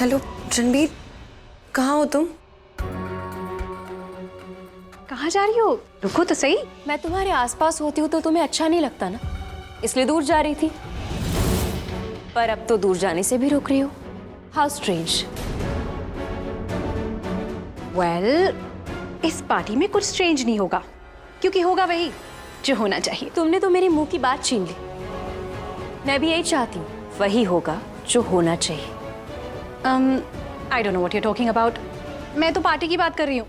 Hello Ranbir, कहाँ हो तुम? कहाँ जा रही हो? रुको तो सही। मैं तुम्हारे आसपास होती हूँ तो तुम्हें अच्छा नहीं लगता ना, इसलिए दूर जा रही थी। पर अब तो दूर जाने से भी रोक रही हो। How strange. वेल, इस पार्टी में कुछ स्ट्रेंज नहीं होगा, क्योंकि होगा वही जो होना चाहिए। तुमने तो मेरे मुंह की बात छीन ली। मैं भी यही चाहती हूँ, वही होगा जो होना चाहिए। I don't know what you are talking about. मैं तो पार्टी की बात कर रही हूँ।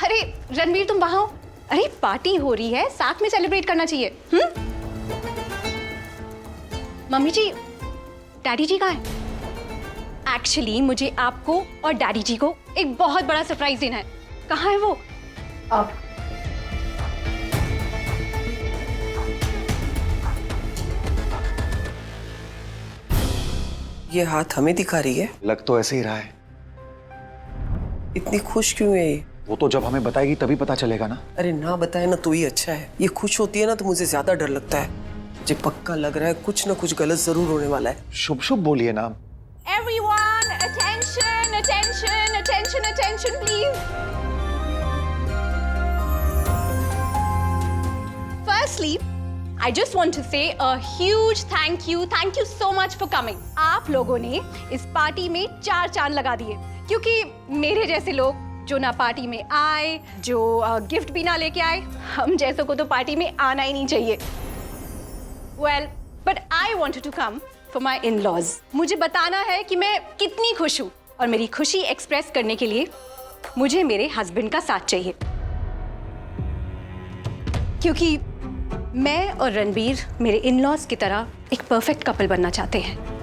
अरे रणवीर, तुम वहां हो? अरे पार्टी हो रही है, साथ में सेलिब्रेट करना चाहिए। मम्मी जी, डैडी जी कहाँ है? एक्चुअली मुझे आपको और डैडी जी को एक बहुत बड़ा सरप्राइज देना है। कहाँ है वो? अब ये हाथ हमें दिखा रही है। लग तो ऐसे ही रहा है। इतनी खुश क्यों है ये? वो तो जब हमें बताएगी तभी पता चलेगा ना। अरे ना बताए ना तो ही अच्छा है। ये खुश होती है ना तो मुझे ज्यादा डर लगता है। मुझे पक्का लग रहा है कुछ ना कुछ गलत जरूर होने वाला है। शुभ शुभ बोलिए ना। Everyone, attention, attention, attention, attention, please. Firstly, I just want to say a huge thank you so much for coming. आप लोगों ने इस पार्टी में 4 चांद लगा दिए, क्योंकि मेरे जैसे लोग जो ना पार्टी में आए, जो गिफ्ट भी ना लेके आए, हम जैसों को तो पार्टी में आना ही नहीं चाहिए। Well, but I wanted to come for my in-laws. मुझे बताना है कि मैं कितनी खुश हूँ, और मेरी खुशी एक्सप्रेस करने के लिए मुझे मेरे हस्बैंड का साथ चाहिए, क्योंकि मैं और रणबीर मेरे इन-लॉज की तरह एक परफेक्ट कपल बनना चाहते हैं।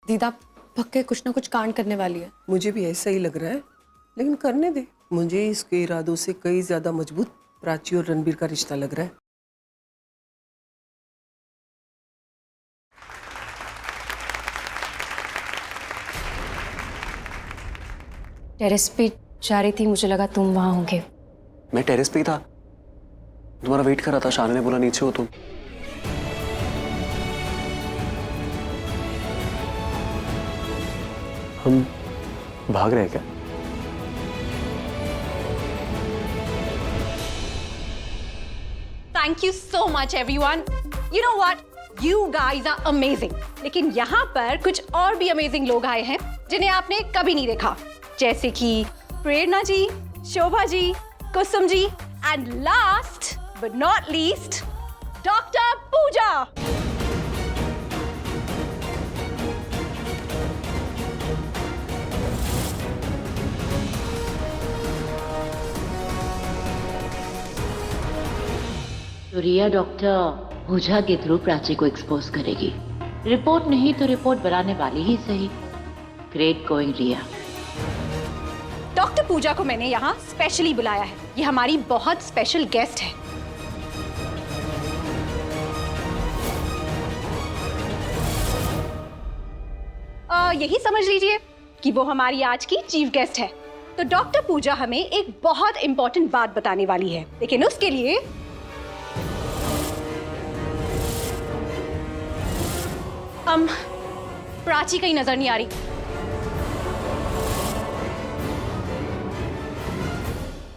दीदा पक्के कुछ ना कुछ कांड करने वाली है। मुझे भी ऐसा ही लग रहा है, लेकिन करने दे। मुझे इसके इरादों से कई ज्यादा मजबूत प्राची और रणबीर का रिश्ता लग रहा है। टेरेस पे जा रही थी, मुझे लगा तुम वहां होंगे। मैं टेरेस पे ही था, तुम्हारा वेट कर रहा था। शान ने बोला नीचे हो तुम। हम भाग रहे हैं क्या? Thank you so much everyone. You know what? You guys are amazing. लेकिन यहाँ पर कुछ और भी अमेजिंग लोग आए हैं जिन्हें आपने कभी नहीं देखा, जैसे कि Prerna ji, Shobha ji, Kusum ji, and last but not least doctor Pooja. तो रिया डॉक्टर ओझा के थ्रू प्राची को एक्सपोज करेगी। रिपोर्ट नहीं तो रिपोर्ट बनाने वाली ही सही। ग्रेट गोइंग रिया। डॉक्टर पूजा को मैंने यहाँ स्पेशली बुलाया है। ये हमारी बहुत स्पेशल गेस्ट है। यही समझ लीजिए कि वो हमारी आज की चीफ गेस्ट है। तो डॉक्टर पूजा हमें एक बहुत इंपॉर्टेंट बात बताने वाली है, लेकिन उसके लिए प्राची कहीं नजर नहीं आ रही।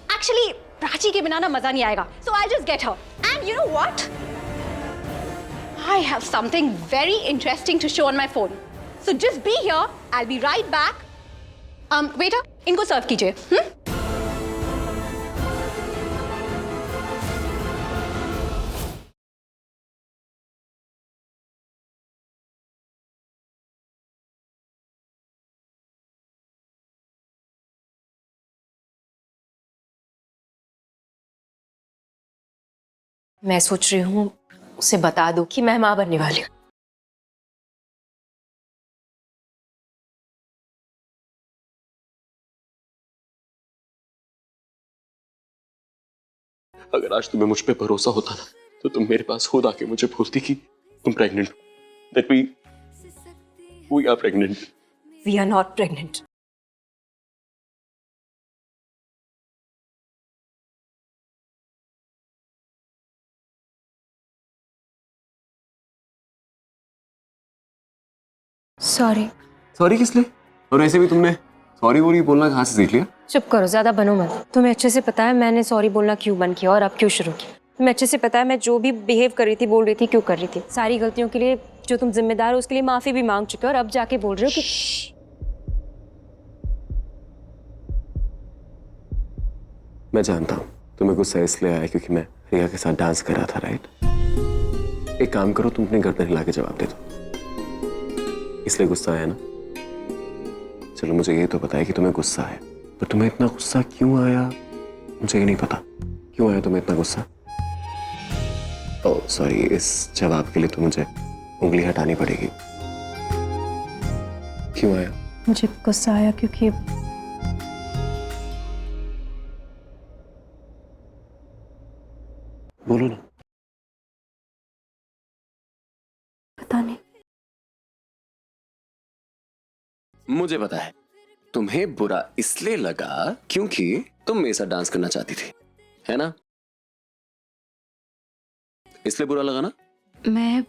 एक्चुअली प्राची के बिना ना मजा नहीं आएगा। So I just get her and you know what, I have something very interesting to show on my phone. So just be here, I will be right back. Waiter, इनको सर्व कीजिए। मैं सोच रही हूँ उसे बता दूं कि मैं मां बनने वाली हूँ। अगर आज तुम्हें मुझ पे भरोसा होता ना, तो तुम मेरे पास खुद आके मुझे बोलती कि तुम प्रेग्नेंट हो। That we are pregnant. We are not pregnant. Sorry. Sorry किस लिए? और ऐसे भी तुमने सॉरी वोरी बोलना कहाँ से सीख लिया? चुप करो, ज्यादा बनो मत। तुम्हें अच्छे से पता है मैंने सॉरी बोलना क्यों बंद किया और अब क्यों शुरू किया। तुम्हें अच्छे से पता है मैं जो भी बिहेव कर रही थी, बोल रही थी, क्यों कर रही थी। सारी गलतियों के लिए जो तुम जिम्मेदार हो उसके लिए माफी भी मांग चुके हो और अब जाके बोल रहे हो कि मैं जानता हूँ तुम्हें गुस्सा इसलिए आया क्योंकि मैं रिया के साथ डांस कर रहा था, राइट? एक काम करो, तुम अपनी गर्दन हिला के जवाब दे दो। इसलिए गुस्सा आया ना? चलो मुझे ये तो पता है कि तुम्हें गुस्सा है, पर तुम्हें इतना गुस्सा क्यों आया मुझे ये नहीं पता। क्यों आया तुम्हें इतना गुस्सा? ओह सॉरी, इस जवाब के लिए तो मुझे उंगली हटानी पड़ेगी। क्यों आया? मुझे गुस्सा आया क्योंकि बोलो ना। पता नहीं। मुझे पता है, तुम्हें बुरा इसलिए लगा क्योंकि तुम मेरे साथ डांस करना चाहती थी, है ना? इसलिए बुरा लगा ना? मैं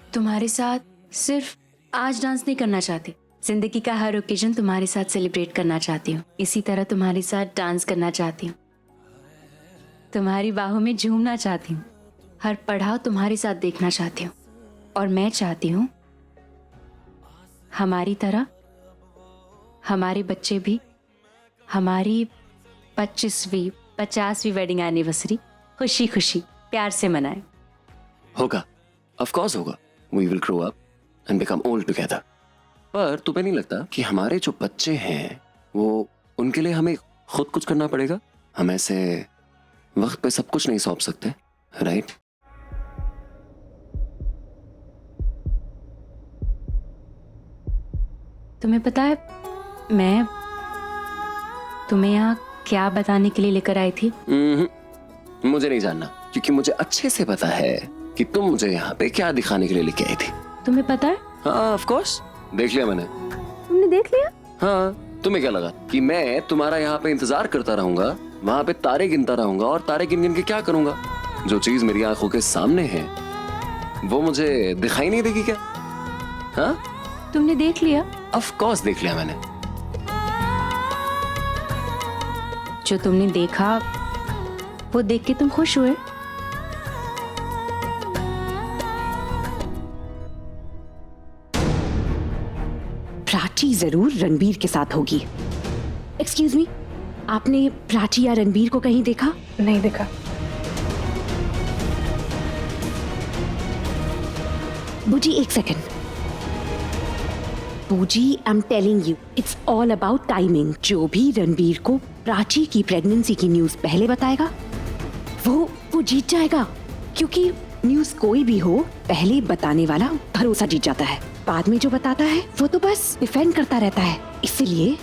तुम्हारे साथ सिर्फ आज डांस नहीं करना चाहती, जिंदगी का हर ओकेजन तुम्हारे साथ सेलिब्रेट करना चाहती हूँ। इसी तरह तुम्हारे साथ डांस करना चाहती हूँ, तुम्हारी बाहों में झूमना चाहती हूँ, हर पड़ाव तुम्हारे साथ देखना चाहती हूँ। और मैं चाहती हूँ हमारी तरह हमारे बच्चे भी हमारी 25वीं 50वीं वेडिंग एनिवर्सरी खुशी खुशी प्यार से मनाएं। होगा, ऑफ कोर्स होगा। We will grow up and become old together. पर तुम्हें नहीं लगता कि हमारे जो बच्चे हैं वो उनके लिए हमें खुद कुछ करना पड़ेगा? हम ऐसे वक्त पे सब कुछ नहीं सौंप सकते, राइट? तुम्हें पता है मैं तुम्हें यहाँ क्या बताने के लिए लेकर आई थी? मुझे नहीं जानना, क्योंकि मुझे अच्छे से पता है कि तुम मुझे यहाँ पे क्या दिखाने के लिए लेके आई थी। तुम्हें पता है? हाँ ऑफ कोर्स, देख लिया मैंने। तुमने देख लिया? हाँ, तुम्हें क्या लगा कि मैं तुम्हारा यहाँ पे इंतजार करता रहूंगा, वहां पे तारे गिनता रहूंगा और तारे गिन गिन के क्या करूंगा? जो चीज मेरी आंखों के सामने है वो मुझे दिखाई नहीं देगी क्या? हाँ तुमने देख लिया? ऑफ कोर्स देख लिया मैंने। जो तुमने देखा वो देख के तुम खुश हुए? प्राची जरूर रणबीर के साथ होगी। एक्सक्यूज मी, आपने प्राची या रणबीर को कहीं देखा? नहीं देखा। बूजी एक सेकंड। बूजी, I am telling you, it's all about timing. जो भी रणबीर को प्राची की प्रेगनेंसी की न्यूज पहले बताएगा वो जीत जाएगा, क्योंकि न्यूज कोई भी हो पहले बताने वाला भरोसा जीत जाता है। बाद में जो बताता है वो तो बस डिफेंड करता रहता है। इसलिए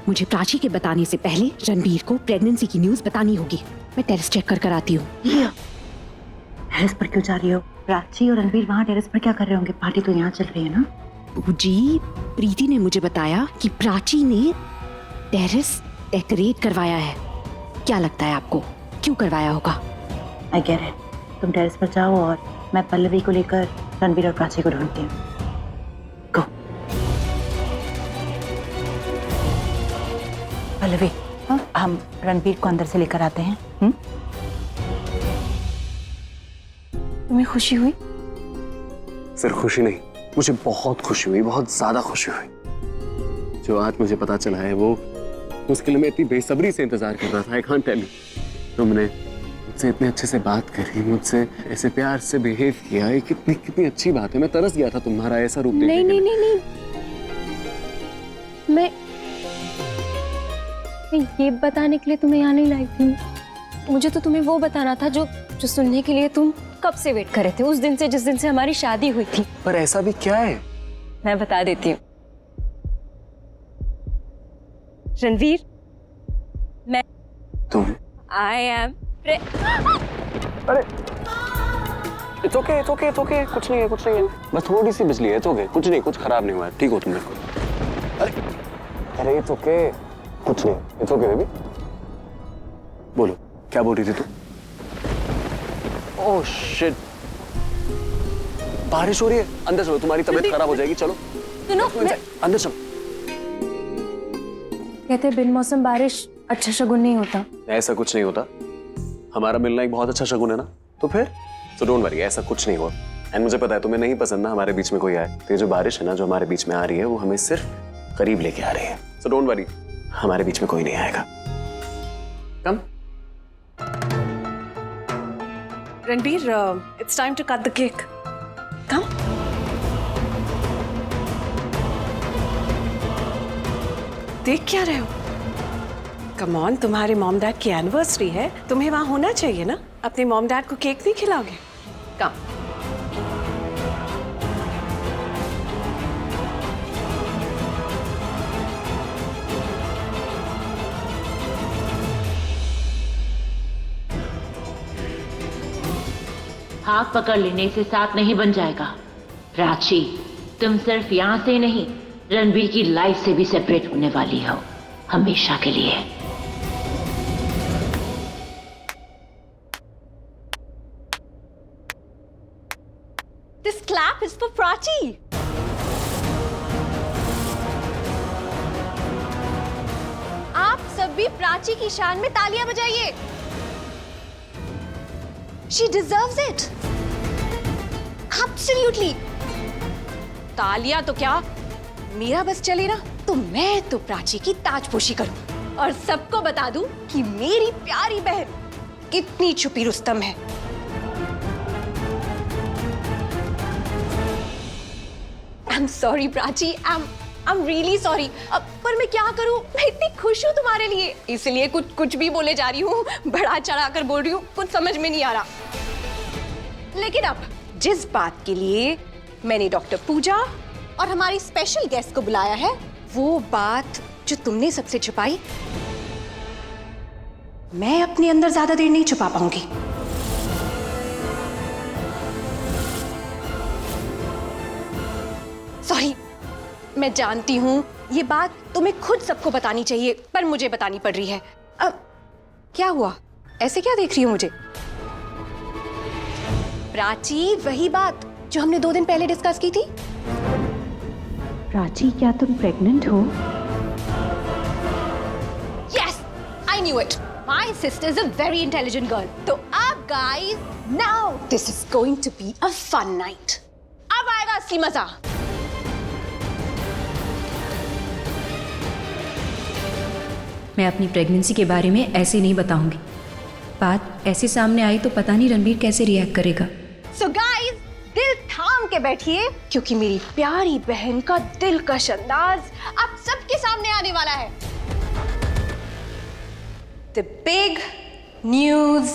मुझे प्राची के बताने से पहले रणबीर को प्रेगनेंसी की न्यूज बतानी होगी। मैं टेरेस चेक कर आती हूँ। टेरेस पर क्यों जा रही हो? प्राची और रणबीर वहाँ टेरेस पर क्या कर रहे होंगे? पार्टी तो यहाँ चल रही है ना। जी, प्रीति ने मुझे बताया कि प्राची ने टेरेस डेकोरेट करवाया है। क्या लगता है आपको, क्यों करवाया होगा? I get it. तुम टेरेस पर जाओ और मैं पल्लवी को लेकर रणबीर और प्राची को ढूंढती हूँ। गो। पल्लवी, हम रणबीर को अंदर से लेकर आते हैं। तुम्हें खुशी हुई? सिर्फ खुशी नहीं, मुझे बहुत खुशी हुई, बहुत ज्यादा खुशी हुई। जो आज मुझे पता चला है वो उसके लिए मैं इतनी बेसब्री से इंतजार कर रहा था। I can't tell you. तुमने मुझसे इतने अच्छे से बात करी, मुझसे ऐसे प्यार से बिहेव किया, ये कितनी अच्छी बात है। मैं तरस गया था तुम्हारा ऐसा रूप देख के। नहीं, मैं ये बताने के लिए तुम्हें यहाँ नहीं लाई थी। मुझे तो तुम्हें वो बताना था जो सुनने के लिए तुम कब से वेट कर रहे थे, उस दिन से जिस दिन से हमारी शादी हुई थी। पर ऐसा भी क्या है? मैं बता देती हूँ। रणवीर, मैं तुम आई एम अरे इट्स ओके, कुछ नहीं है, बस थोड़ी सी बिजली है। कुछ नहीं, कुछ खराब नहीं हुआ है। ठीक हो तुम? अरे इट्स ओके, कुछ नहीं, इट्स ओके बेबी। बोलो, क्या बोल रही थी तू? ओह शिट, बारिश हो रही है। अंदर चलो, तुम्हारी तबीयत खराब हो जाएगी। चलो सुनो, अंदर चलो। कहते बिन मौसम बारिश अच्छा शगुन नहीं होता। ऐसा कुछ नहीं होता, हमारा मिलना एक बहुत अच्छा शगुन है ना। तो फिर सो डोंट वरी, ऐसा कुछ नहीं हुआ। एंड मुझे पता है तुम्हें नहीं पसंद ना हमारे बीच में कोई आए, तो ये जो बारिश है ना जो हमारे बीच में आ रही है वो हमें सिर्फ करीब लेके आ रही है। सो डोंट वरी, हमारे बीच में कोई नहीं आएगा। Come Ranbir, it's time to cut the cake. Come. देख क्या रहे हो? कम ऑन, तुम्हारे मॉम डैड की एनिवर्सरी है, तुम्हें वहां होना चाहिए ना। अपने मॉम डैड को केक नहीं खिलाओगे? कम। हाथ पकड़ लेने से साथ नहीं बन जाएगा। प्राची, तुम सिर्फ यहाँ से नहीं, रणबीर की लाइफ से भी सेपरेट होने वाली हो, हमेशा के लिए। This clap is for Prachi. आप सब भी प्राची की शान में तालियां बजाइए। She deserves it. Absolutely. तालियां तो क्या, मेरा बस चले ना तो मैं तो प्राची की ताजपोशी करूं और सबको बता दूं कि मेरी प्यारी बहन कितनी छुपी रुस्तम है। I'm sorry Prachi, I'm really sorry. पर मैं क्या करूं, मैं इतनी खुश हूं तुम्हारे लिए, इसलिए कुछ भी बोले जा रही हूं, बड़ा चढ़ाकर बोल रही हूं, कुछ समझ में नहीं आ रहा। लेकिन अब जिस बात के लिए मैंने डॉक्टर पूजा और हमारी स्पेशल गेस्ट को बुलाया है, वो बात जो तुमने सबसे छुपाई, मैं अपने अंदर ज्यादा देर नहीं छुपा पाऊंगी। सॉरी, मैं जानती हूं ये बात तुम्हें खुद सबको बतानी चाहिए, पर मुझे बतानी पड़ रही है। अब क्या हुआ, ऐसे क्या देख रही हो मुझे? प्राची, वही बात जो हमने 2 दिन पहले डिस्कस की थी। प्राची, क्या तुम प्रेग्नेंट हो? Yes, I knew it. My sister is a very intelligent girl. तो अब guys, now this is going to be a fun night. अब आएगा असली मजा। मैं अपनी प्रेगनेंसी के बारे में ऐसे नहीं बताऊंगी। बात ऐसे सामने आई तो पता नहीं रणबीर कैसे रिएक्ट करेगा। So guys, दिल थाम के बैठिए, क्योंकि मेरी प्यारी बहन का दिलकश अंदाज आप सबके सामने आने वाला है। The big news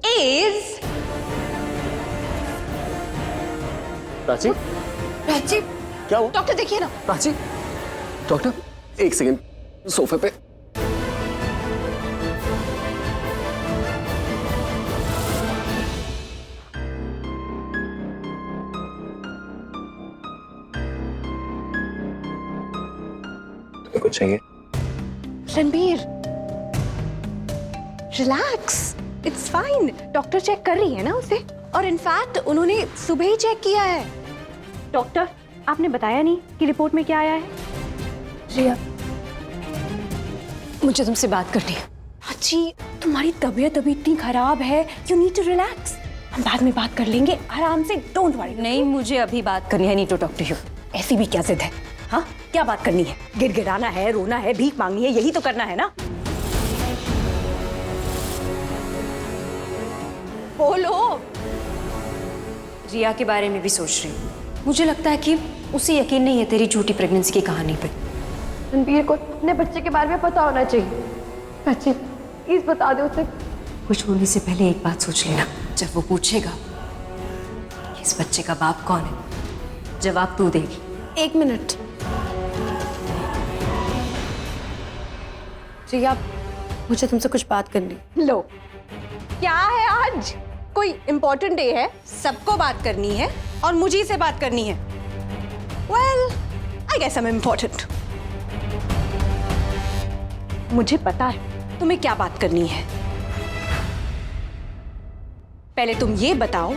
is Prachi, Prachi, क्या हुआ? डॉक्टर देखिए ना। प्राची, डॉक्टर, एक सेकंड, सोफे पे। तुम्हें कुछ चाहिए? Ranbir, relax, it's fine. Doctor check कर रही है ना उसे, और इनफैक्ट उन्होंने सुबह ही चेक किया है। डॉक्टर, आपने बताया नहीं कि रिपोर्ट में क्या आया है? रिया, मुझे तुमसे बात करनी है। अच्छी, तुम्हारी तबीयत अभी इतनी खराब है, यू नीड टू रिलैक्स। हम बाद में बात कर लेंगे आराम से, डोंट वरी। नहीं, मुझे अभी बात करनी है। Need to talk to you. ऐसी भी क्या जिद है? हाँ, क्या बात करनी है? गिड़गिड़ाना है, रोना है, भीख मांगनी है, यही तो करना है ना? बोलो। रिया के बारे में भी सोच रही हूँ। मुझे लगता है कि उसे यकीन नहीं है तेरी झूठी प्रेगनेंसी की कहानी पे। रणबीर को अपने बच्चे के बारे में पता होना चाहिए। बच्चे, प्लीज बता दो उसे। कुछ बोलने से पहले एक बात सोच लेना। जब वो पूछेगा कि इस बच्चे का बाप कौन है, जवाब तू देगी। 1 मिनट। रिया, मुझे तुमसे कुछ बात करनी। लो, क्या है आज? कोई इंपॉर्टेंट डे है, सबको बात करनी है और मुझे से बात करनी है। Well, I guess I'm important. मुझे पता है तुम्हें क्या बात करनी है। पहले तुम ये बताओ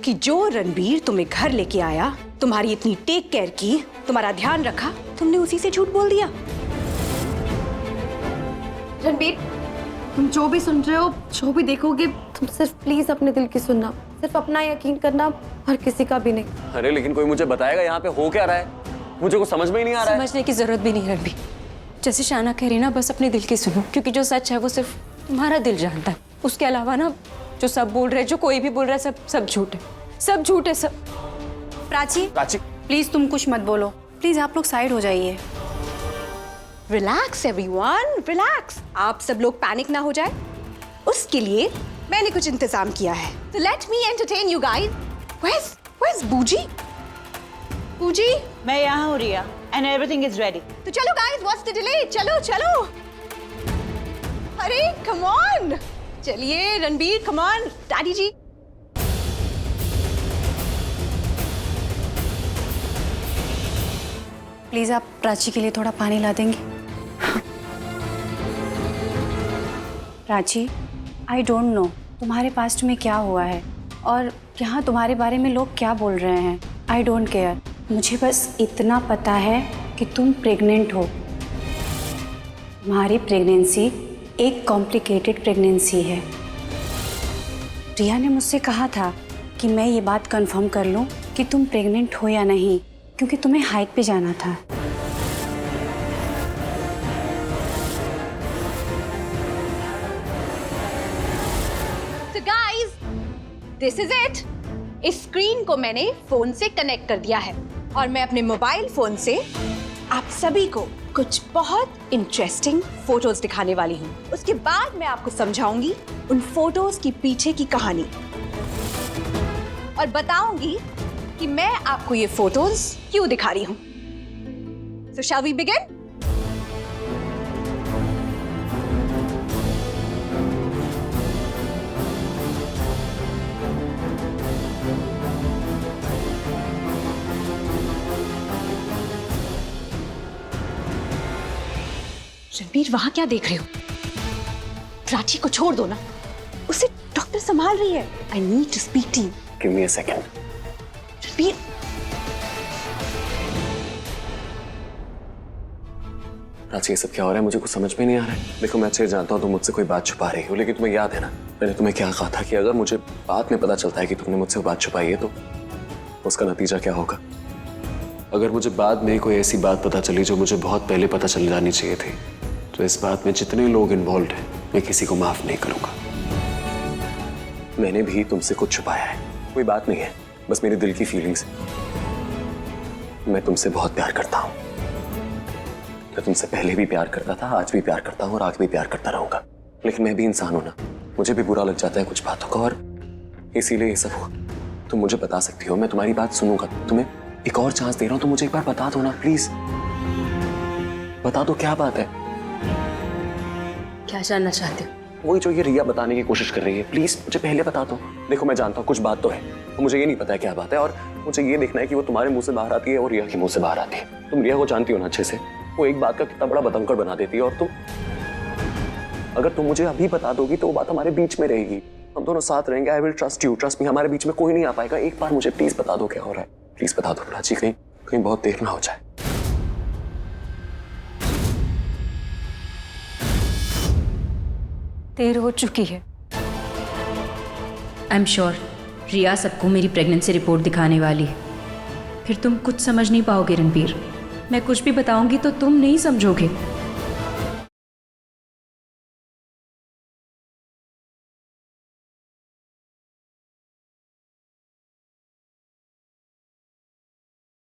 कि जो रणबीर तुम्हें घर लेके आया, तुम्हारी इतनी टेक केयर की, तुम्हारा ध्यान रखा, तुमने उसी से झूठ बोल दिया। रणबीर, तुम जो भी सुन रहे हो, जो भी देखोगे, तुम सिर्फ प्लीज अपने दिल की सुनना, सिर्फ अपना यकीन करना और किसी का भी नहीं। अरे लेकिन कोई मुझे बताएगा यहाँ पे हो क्या रहा है? मुझे कुछ समझ में ही नहीं आ रहा है। समझने की जरूरत भी नहीं है रणबीर। जैसे शाना कह रही ना, बस अपने दिल की सुनो, क्योंकि जो सच है वो सिर्फ तुम्हारा दिल जानता है। उसके अलावा ना, जो सब बोल रहे हैं, जो कोई भी बोल रहा है, सब झूठ है, सब झूठ है, सब। प्राची, प्राची, प्लीज तुम कुछ मत बोलो। प्लीज आप लोग साइड हो जाइए। Relax everyone, relax. आप सब लोग पैनिक ना हो जाए, उसके लिए मैंने कुछ इंतजाम किया है। तो let me entertain you guys. Where's बूजी? बूजी, मैं यहाँ हूँ रिया, and everything is ready. तो चलो गाइस, व्हाट्स द डिले? चलो चलो। अरे कम ऑन, चलिए Ranbir, come on. Daddy ji, please आप प्राची के लिए थोड़ा पानी ला देंगे? प्राची, आई डोंट नो तुम्हारे पास्ट में क्या हुआ है और यहाँ तुम्हारे बारे में लोग क्या बोल रहे हैं। I don't care. मुझे बस इतना पता है कि तुम प्रेग्नेंट हो। तुम्हारी प्रेगनेंसी एक कॉम्प्लिकेटेड प्रेगनेंसी है। रिया ने मुझसे कहा था कि मैं ये बात कंफर्म कर लूँ कि तुम प्रेग्नेंट हो या नहीं, क्योंकि तुम्हें हाइट पे जाना था। तो गाइस, दिस इज इट। इस स्क्रीन को मैंने फोन से कनेक्ट कर दिया है और मैं अपने मोबाइल फोन से आप सभी को कुछ बहुत इंटरेस्टिंग फोटोज दिखाने वाली हूँ। उसके बाद मैं आपको समझाऊंगी उन फोटोज की पीछे की कहानी और बताऊंगी कि मैं आपको ये फोटोज क्यों दिखा रही हूँ। So shall we begin? Ranbir, वहां क्या देख रहे हो? प्राची को छोड़ दो ना, उसे डॉक्टर संभाल रही है। I need to speak to you. Give me a second. Ranbir, Prachi, ये सब क्या हो रहा है? मुझे कुछ समझ में नहीं आ रहा है। देखो, मैं अच्छे जानता हूँ तुम मुझसे कोई बात छुपा रही हो, लेकिन तुम्हें याद है ना मैंने तुम्हें क्या कहा था कि अगर मुझे बाद में पता चलता है कि तुमने मुझसे बात छुपाई है तो उसका नतीजा क्या होगा? अगर मुझे बाद में कोई ऐसी बात पता चली जो मुझे बहुत पहले पता चल जानी चाहिए थी, तो इस बात में जितने लोग इन्वॉल्व हैं, मैं किसी को माफ नहीं करूंगा। मैंने भी तुमसे कुछ छुपाया है, कोई बात नहीं है, बस मेरे दिल की फीलिंग्स। मैं तुमसे बहुत प्यार करता हूं। मैं तुमसे पहले भी प्यार करता था, आज भी प्यार करता हूँ और आगे भी प्यार करता रहूंगा। लेकिन मैं भी इंसान हूं ना, मुझे भी बुरा लग जाता है कुछ बातों का, और इसीलिए ये सब हुआ। तुम मुझे बता सकती हो, मैं तुम्हारी बात सुनूंगा। तुम्हें एक और चांस दे रहा हूं, तुम मुझे एक बार बता दो ना प्लीज। बता दो क्या बात है। क्या जानना चाहते हो? वही जो ये रिया बताने की कोशिश कर रही है, प्लीज मुझे पहले बता दो। देखो मैं जानता हूँ कुछ बात तो है, और मुझे ये नहीं पता है क्या बात है, और मुझे ये देखना है कि वो तुम्हारे मुंह से बाहर आती है और रिया के मुंह से बाहर आती है। तुम रिया को जानती हो ना अच्छे से, वो एक बात का कितना बड़ा बतंगड़ बना देती है, और तुम अगर तुम मुझे अभी बता दोगी तो वो बात हमारे बीच में रहेगी, हम दोनों साथ रहेंगे। I will trust you, trust me, हमारे बीच में कोई नहीं आ पाएगा। एक बार मुझे प्लीज बता दो क्या हो रहा है, प्लीज बता दो प्राची, कहीं बहुत देर ना हो जाए। देर हो चुकी है। आई एम श्योर रिया सबको मेरी प्रेगनेंसी रिपोर्ट दिखाने वाली है, फिर तुम कुछ समझ नहीं पाओगे रणबीर। मैं कुछ भी बताऊंगी तो तुम नहीं समझोगे।